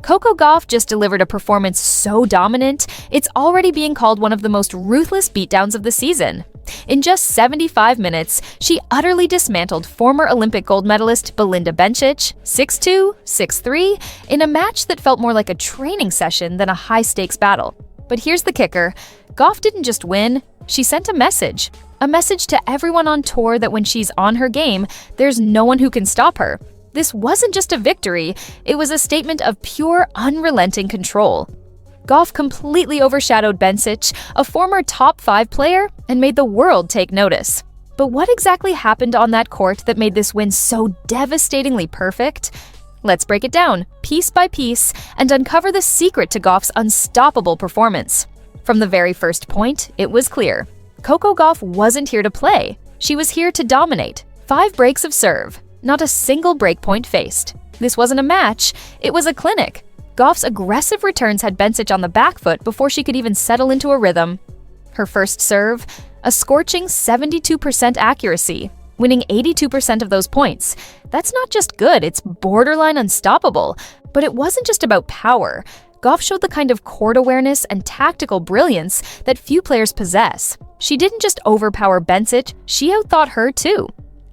Coco Gauff just delivered a performance so dominant, it's already being called one of the most ruthless beatdowns of the season. In just 75 minutes, she utterly dismantled former Olympic gold medalist Belinda Bencic 6-2, 6-3 in a match that felt more like a training session than a high-stakes battle. But here's the kicker. Gauff didn't just win, she sent a message. A message to everyone on tour that when she's on her game, there's no one who can stop her. This wasn't just a victory, it was a statement of pure, unrelenting control. Gauff completely overshadowed Bencic, a former top 5 player, and made the world take notice. But what exactly happened on that court that made this win so devastatingly perfect? Let's break it down, piece by piece, and uncover the secret to Gauff's unstoppable performance. From the very first point, it was clear. Coco Gauff wasn't here to play. She was here to dominate. 5 breaks of serve. Not a single break point faced. This wasn't a match, it was a clinic. Gauff's aggressive returns had Bencic on the back foot before she could even settle into a rhythm. Her first serve, a scorching 72% accuracy, winning 82% of those points. That's not just good, it's borderline unstoppable. But it wasn't just about power. Gauff showed the kind of court awareness and tactical brilliance that few players possess. She didn't just overpower Bencic, she outthought her too.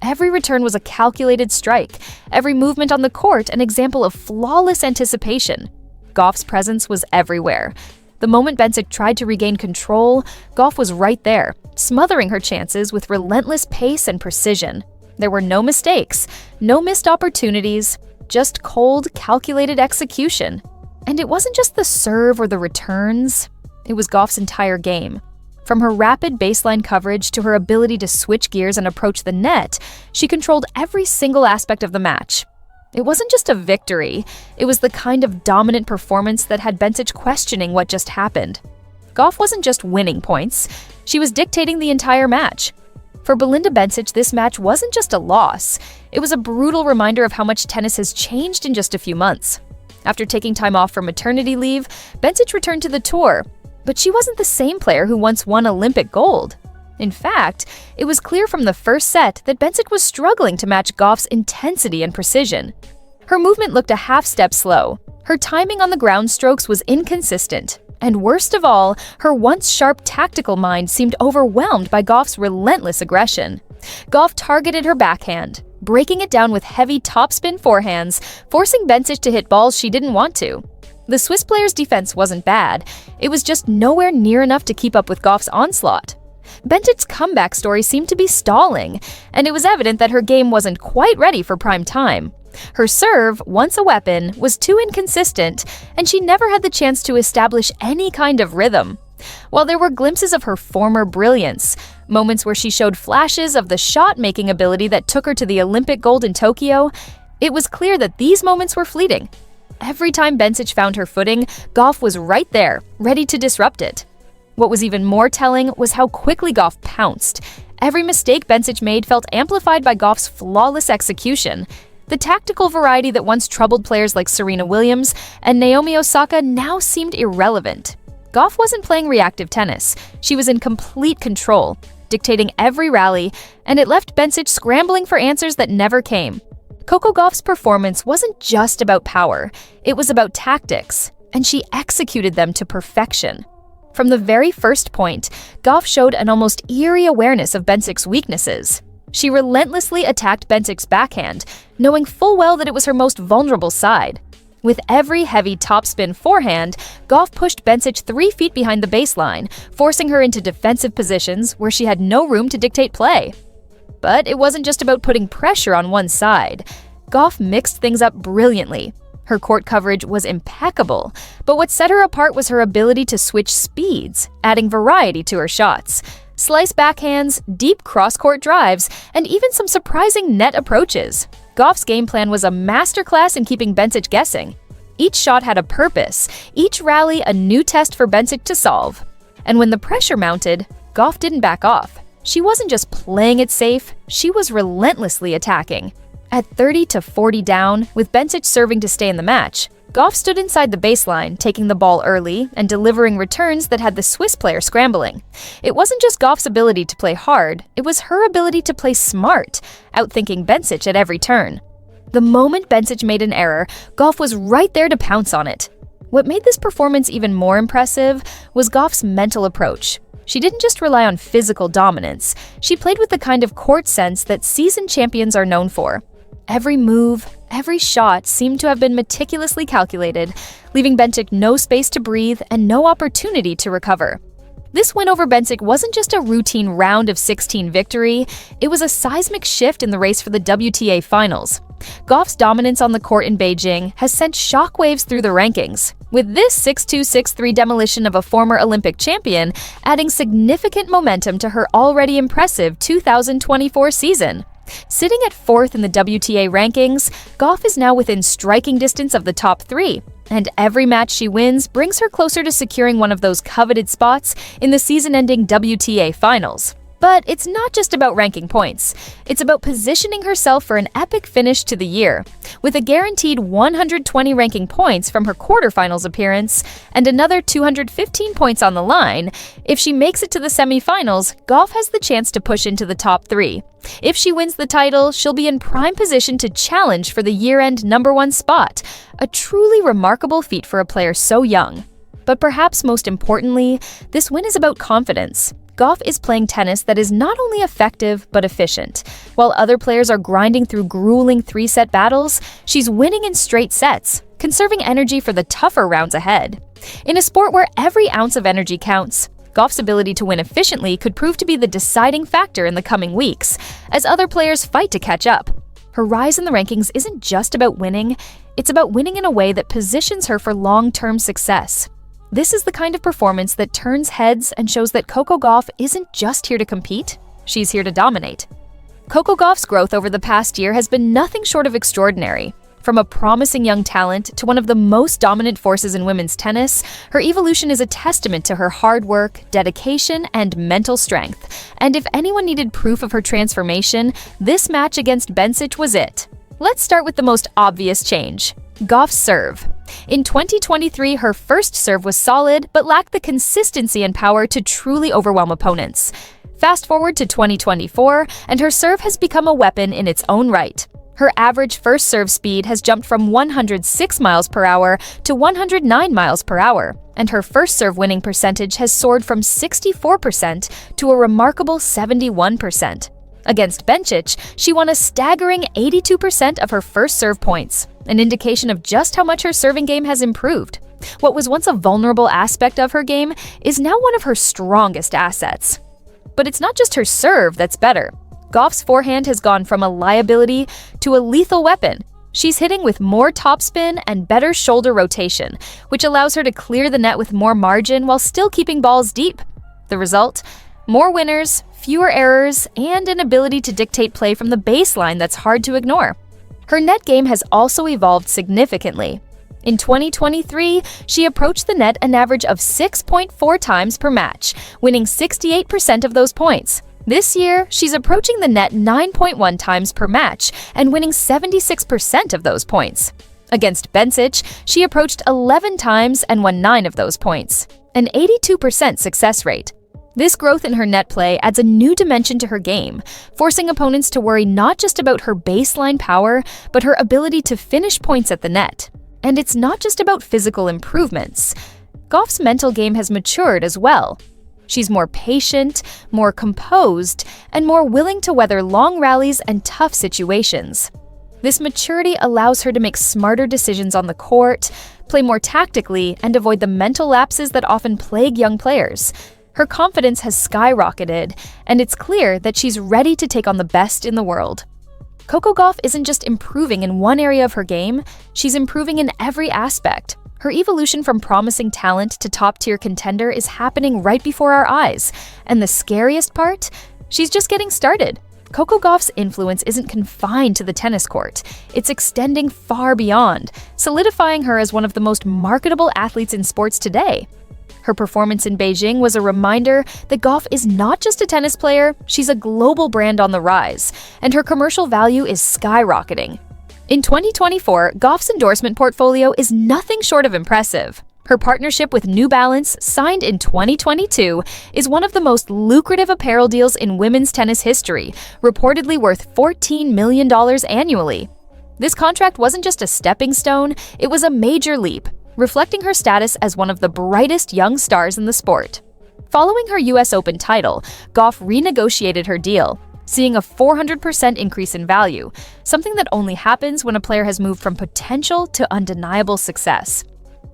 Every return was a calculated strike, every movement on the court an example of flawless anticipation. Gauff's presence was everywhere. The moment Bencic tried to regain control, Gauff was right there, smothering her chances with relentless pace and precision. There were no mistakes, no missed opportunities, just cold, calculated execution. And it wasn't just the serve or the returns, it was Gauff's entire game. From her rapid baseline coverage to her ability to switch gears and approach the net, she controlled every single aspect of the match. It wasn't just a victory, it was the kind of dominant performance that had Bencic questioning what just happened. Gauff wasn't just winning points, she was dictating the entire match. For Belinda Bencic, this match wasn't just a loss, it was a brutal reminder of how much tennis has changed in just a few months. After taking time off for maternity leave, Bencic returned to the tour. But she wasn't the same player who once won Olympic gold. In fact, it was clear from the first set that Bencic was struggling to match Gauff's intensity and precision. Her movement looked a half step slow, her timing on the ground strokes was inconsistent, and worst of all, her once sharp tactical mind seemed overwhelmed by Gauff's relentless aggression. Gauff targeted her backhand, breaking it down with heavy topspin forehands, forcing Bencic to hit balls she didn't want to. The Swiss player's defense wasn't bad, it was just nowhere near enough to keep up with Gauff's onslaught. Bencic's comeback story seemed to be stalling, and it was evident that her game wasn't quite ready for prime time. Her serve, once a weapon, was too inconsistent, and she never had the chance to establish any kind of rhythm. While there were glimpses of her former brilliance, moments where she showed flashes of the shot-making ability that took her to the Olympic gold in Tokyo, it was clear that these moments were fleeting. Every time Bencic found her footing, Gauff was right there, ready to disrupt it. What was even more telling was how quickly Gauff pounced. Every mistake Bencic made felt amplified by Gauff's flawless execution. The tactical variety that once troubled players like Serena Williams and Naomi Osaka now seemed irrelevant. Gauff wasn't playing reactive tennis. She was in complete control, dictating every rally, and it left Bencic scrambling for answers that never came. Coco Gauff's performance wasn't just about power, it was about tactics, and she executed them to perfection. From the very first point, Gauff showed an almost eerie awareness of Bencic's weaknesses. She relentlessly attacked Bencic's backhand, knowing full well that it was her most vulnerable side. With every heavy topspin forehand, Gauff pushed Bencic 3 feet behind the baseline, forcing her into defensive positions where she had no room to dictate play. But it wasn't just about putting pressure on one side. Gauff mixed things up brilliantly. Her court coverage was impeccable, but what set her apart was her ability to switch speeds, adding variety to her shots. Slice backhands, deep cross-court drives, and even some surprising net approaches. Gauff's game plan was a masterclass in keeping Bencic guessing. Each shot had a purpose, each rally a new test for Bencic to solve. And when the pressure mounted, Gauff didn't back off. She wasn't just playing it safe, she was relentlessly attacking. At 30-40 down, with Bencic serving to stay in the match, Gauff stood inside the baseline, taking the ball early and delivering returns that had the Swiss player scrambling. It wasn't just Gauff's ability to play hard, it was her ability to play smart, outthinking Bencic at every turn. The moment Bencic made an error, Gauff was right there to pounce on it. What made this performance even more impressive was Gauff's mental approach. She didn't just rely on physical dominance, she played with the kind of court sense that seasoned champions are known for. Every move, every shot seemed to have been meticulously calculated, leaving Bencic no space to breathe and no opportunity to recover. This win over Bencic wasn't just a routine round of 16 victory, it was a seismic shift in the race for the WTA finals. Gauff's dominance on the court in Beijing has sent shockwaves through the rankings, with this 6-2, 6-3 demolition of a former Olympic champion adding significant momentum to her already impressive 2024 season. Sitting at 4th in the WTA rankings, Gauff is now within striking distance of the top 3, and every match she wins brings her closer to securing one of those coveted spots in the season-ending WTA finals. But it's not just about ranking points. It's about positioning herself for an epic finish to the year. With a guaranteed 120 ranking points from her quarterfinals appearance and another 215 points on the line, if she makes it to the semifinals, Gauff has the chance to push into the top 3. If she wins the title, she'll be in prime position to challenge for the year-end #1 spot, a truly remarkable feat for a player so young. But perhaps most importantly, this win is about confidence. Gauff is playing tennis that is not only effective but efficient. While other players are grinding through grueling 3-set battles, she's winning in straight sets, conserving energy for the tougher rounds ahead. In a sport where every ounce of energy counts, Gauff's ability to win efficiently could prove to be the deciding factor in the coming weeks, as other players fight to catch up. Her rise in the rankings isn't just about winning, it's about winning in a way that positions her for long-term success. This is the kind of performance that turns heads and shows that Coco Gauff isn't just here to compete, she's here to dominate. Coco Gauff's growth over the past year has been nothing short of extraordinary. From a promising young talent to one of the most dominant forces in women's tennis, her evolution is a testament to her hard work, dedication, and mental strength. And if anyone needed proof of her transformation, this match against Bencic was it. Let's start with the most obvious change: Gauff's serve. In 2023, her first serve was solid, but lacked the consistency and power to truly overwhelm opponents. Fast forward to 2024, and her serve has become a weapon in its own right. Her average first serve speed has jumped from 106 miles per hour to 109 miles per hour, and her first serve winning percentage has soared from 64% to a remarkable 71%. Against Bencic, she won a staggering 82% of her first serve points, an indication of just how much her serving game has improved. What was once a vulnerable aspect of her game is now one of her strongest assets. But it's not just her serve that's better. Gauff's forehand has gone from a liability to a lethal weapon. She's hitting with more topspin and better shoulder rotation, which allows her to clear the net with more margin while still keeping balls deep. The result? More winners, fewer errors, and an ability to dictate play from the baseline that's hard to ignore. Her net game has also evolved significantly. In 2023, she approached the net an average of 6.4 times per match, winning 68% of those points. This year, she's approaching the net 9.1 times per match and winning 76% of those points. Against Bencic, she approached 11 times and won 9 of those points, an 82% success rate. This growth in her net play adds a new dimension to her game, forcing opponents to worry not just about her baseline power, but her ability to finish points at the net. And it's not just about physical improvements. Gauff's mental game has matured as well. She's more patient, more composed, and more willing to weather long rallies and tough situations. This maturity allows her to make smarter decisions on the court, play more tactically, and avoid the mental lapses that often plague young players. Her confidence has skyrocketed, and it's clear that she's ready to take on the best in the world. Coco Gauff isn't just improving in one area of her game, she's improving in every aspect. Her evolution from promising talent to top-tier contender is happening right before our eyes. And the scariest part? She's just getting started. Coco Gauff's influence isn't confined to the tennis court. It's extending far beyond, solidifying her as one of the most marketable athletes in sports today. Her performance in Beijing was a reminder that Gauff is not just a tennis player, she's a global brand on the rise, and her commercial value is skyrocketing. In 2024, Gauff's endorsement portfolio is nothing short of impressive. Her partnership with New Balance, signed in 2022, is one of the most lucrative apparel deals in women's tennis history, reportedly worth $14 million annually. This contract wasn't just a stepping stone, it was a major leap, reflecting her status as one of the brightest young stars in the sport. Following her US Open title, Gauff renegotiated her deal, seeing a 400% increase in value, something that only happens when a player has moved from potential to undeniable success.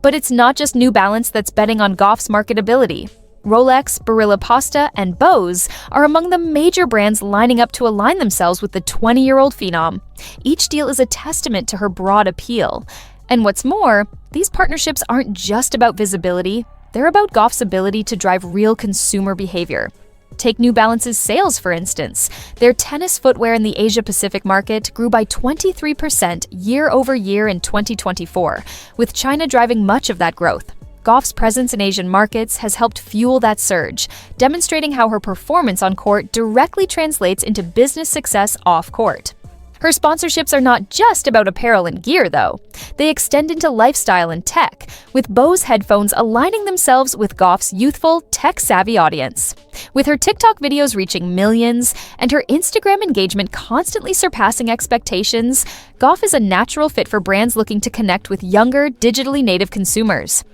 But it's not just New Balance that's betting on Gauff's marketability. Rolex, Barilla Pasta, and Bose are among the major brands lining up to align themselves with the 20-year-old phenom. Each deal is a testament to her broad appeal. And what's more, these partnerships aren't just about visibility, they're about Gauff's ability to drive real consumer behavior. Take New Balance's sales, for instance. Their tennis footwear in the Asia-Pacific market grew by 23% year-over-year in 2024, with China driving much of that growth. Gauff's presence in Asian markets has helped fuel that surge, demonstrating how her performance on court directly translates into business success off-court. Her sponsorships are not just about apparel and gear, though. They extend into lifestyle and tech, with Bose headphones aligning themselves with Gauff's youthful, tech-savvy audience. With her TikTok videos reaching millions and her Instagram engagement constantly surpassing expectations, Gauff is a natural fit for brands looking to connect with younger, digitally native consumers.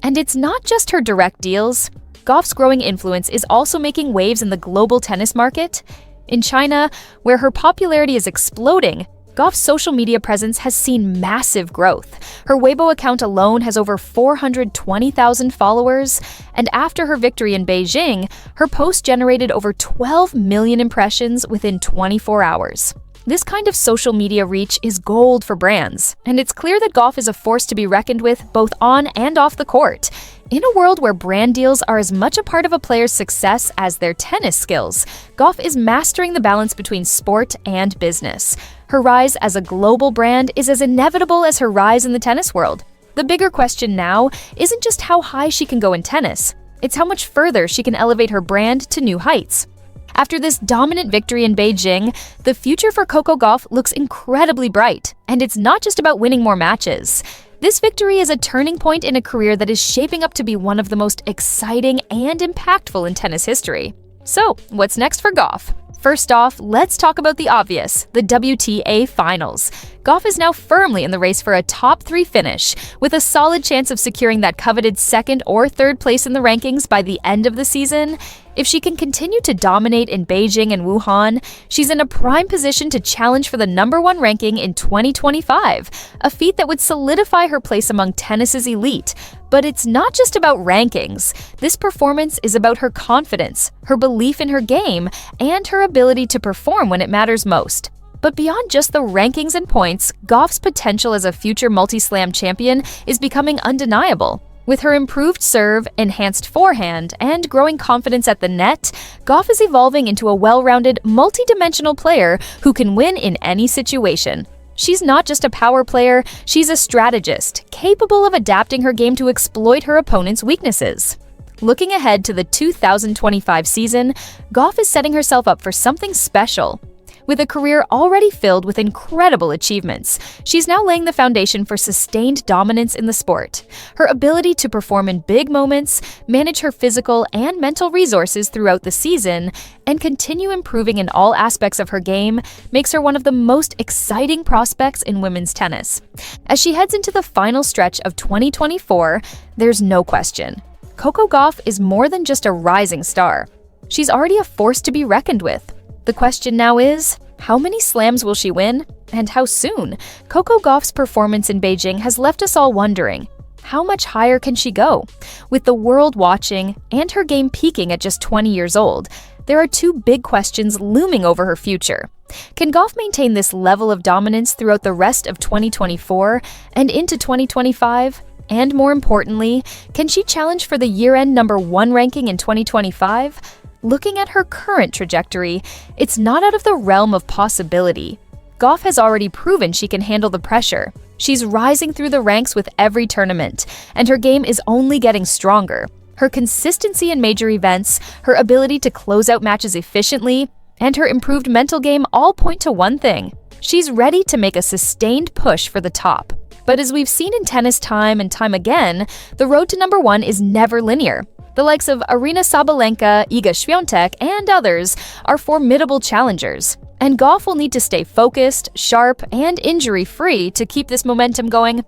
And it's not just her direct deals. Gauff's growing influence is also making waves in the global tennis market. In China, where her popularity is exploding, Gauff's social media presence has seen massive growth. Her Weibo account alone has over 420,000 followers, and after her victory in Beijing, her post generated over 12 million impressions within 24 hours. This kind of social media reach is gold for brands, and it's clear that Gauff is a force to be reckoned with both on and off the court. In a world where brand deals are as much a part of a player's success as their tennis skills, Gauff is mastering the balance between sport and business. Her rise as a global brand is as inevitable as her rise in the tennis world. The bigger question now isn't just how high she can go in tennis, it's how much further she can elevate her brand to new heights. After this dominant victory in Beijing, the future for Coco Gauff looks incredibly bright, and it's not just about winning more matches. This victory is a turning point in a career that is shaping up to be one of the most exciting and impactful in tennis history. So, what's next for Gauff? First off, let's talk about the obvious, the WTA Finals. Gauff is now firmly in the race for a top 3 finish, with a solid chance of securing that coveted second or third place in the rankings by the end of the season. If she can continue to dominate in Beijing and Wuhan, she's in a prime position to challenge for the #1 ranking in 2025, a feat that would solidify her place among tennis's elite. But it's not just about rankings. This performance is about her confidence, her belief in her game, and her ability to perform when it matters most. But beyond just the rankings and points, Gauff's potential as a future multi-slam champion is becoming undeniable. With her improved serve, enhanced forehand, and growing confidence at the net, Gauff is evolving into a well-rounded, multi-dimensional player who can win in any situation. She's not just a power player, she's a strategist, capable of adapting her game to exploit her opponent's weaknesses. Looking ahead to the 2025 season, Gauff is setting herself up for something special. With a career already filled with incredible achievements, she's now laying the foundation for sustained dominance in the sport. Her ability to perform in big moments, manage her physical and mental resources throughout the season, and continue improving in all aspects of her game makes her one of the most exciting prospects in women's tennis. As she heads into the final stretch of 2024, there's no question. Coco Gauff is more than just a rising star. She's already a force to be reckoned with. The question now is, how many slams will she win? And how soon? Coco Gauff's performance in Beijing has left us all wondering, how much higher can she go? With the world watching and her game peaking at just 20 years old, there are 2 big questions looming over her future. Can Gauff maintain this level of dominance throughout the rest of 2024 and into 2025? And more importantly, can she challenge for the year-end #1 ranking in 2025? Looking at her current trajectory, it's not out of the realm of possibility. Gauff has already proven she can handle the pressure. She's rising through the ranks with every tournament, and her game is only getting stronger. Her consistency in major events, her ability to close out matches efficiently, and her improved mental game all point to one thing: she's ready to make a sustained push for the top. But as we've seen in tennis time and time again, the road to #1 is never linear. The likes of Aryna Sabalenka, Iga Swiatek, and others are formidable challengers. And Gauff will need to stay focused, sharp, and injury-free to keep this momentum going.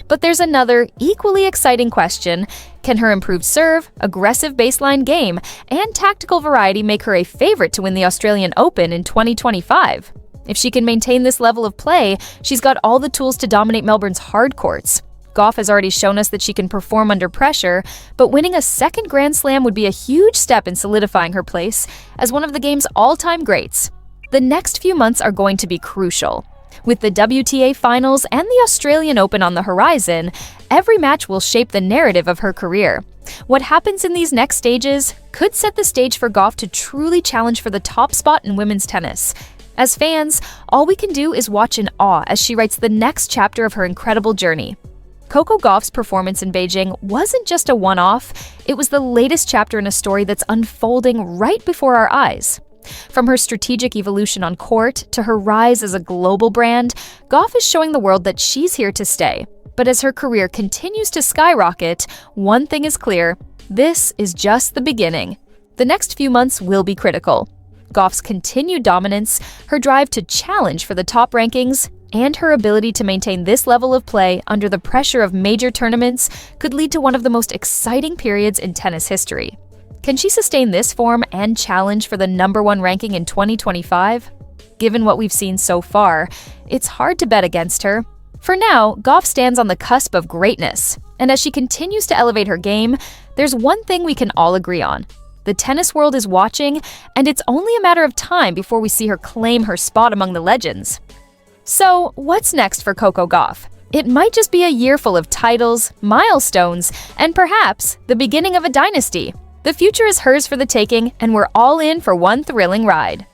But there's another, equally exciting question. Can her improved serve, aggressive baseline game, and tactical variety make her a favorite to win the Australian Open in 2025? If she can maintain this level of play, she's got all the tools to dominate Melbourne's hard courts. Gauff has already shown us that she can perform under pressure, but winning a second Grand Slam would be a huge step in solidifying her place as one of the game's all-time greats. The next few months are going to be crucial. With the WTA Finals and the Australian Open on the horizon, every match will shape the narrative of her career. What happens in these next stages could set the stage for Gauff to truly challenge for the top spot in women's tennis. As fans, all we can do is watch in awe as she writes the next chapter of her incredible journey. Coco Gauff's performance in Beijing wasn't just a one-off, it was the latest chapter in a story that's unfolding right before our eyes. From her strategic evolution on court to her rise as a global brand, Gauff is showing the world that she's here to stay. But as her career continues to skyrocket, one thing is clear: this is just the beginning. The next few months will be critical. Gauff's continued dominance, her drive to challenge for the top rankings, and her ability to maintain this level of play under the pressure of major tournaments could lead to one of the most exciting periods in tennis history. Can she sustain this form and challenge for the #1 ranking in 2025? Given what we've seen so far, it's hard to bet against her. For now, Gauff stands on the cusp of greatness, and as she continues to elevate her game, there's one thing we can all agree on. The tennis world is watching, and it's only a matter of time before we see her claim her spot among the legends. So, what's next for Coco Gauff? It might just be a year full of titles, milestones, and perhaps the beginning of a dynasty. The future is hers for the taking, and we're all in for one thrilling ride.